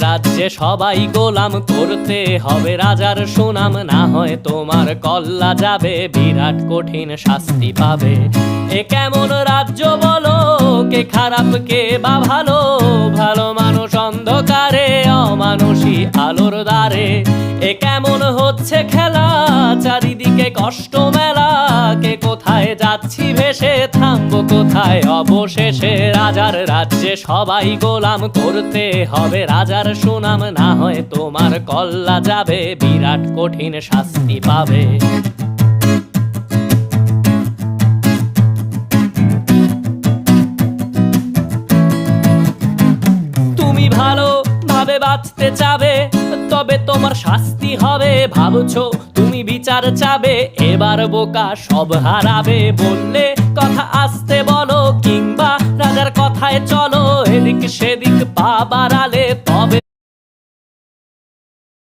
রাজ্যে সবাই গোলাম করতে হবে রাজার সুনাম, না হয় তোমার কল্লা যাবে, বিরাট কঠিন শাস্তি পাবে। এ কেমন রাজ্য বলো, কে খারাপ কে বা ভালো, ভালো মানুষ অন্ধকারে, অমানুষী আলোর দ্বারে। এ কেমন হচ্ছে খেলা, চারিদিকে কষ্ট মেলা, কে কোথায় যাচ্ছি ভেসে, থামবো কোথায় অবশেষে। রাজার রাজ্যে সবাই গোলাম করতে হবে রাজার সুনাম, না হয় তোমার কল্লা যাবে, বিরাট কঠিন শাস্তি পাবে। তুমি ভালো ভাবে বাঁচতে চাবে, তবে তোমার শাস্তি হবে। ভাবছো তুমি বিচার চাবে, এবার বোকা সব হারাবে। বললে কথা আসতে বলো, কিংবা রাজার কথায় চলো, এদিক সেদিক পা বাড়ালে তবে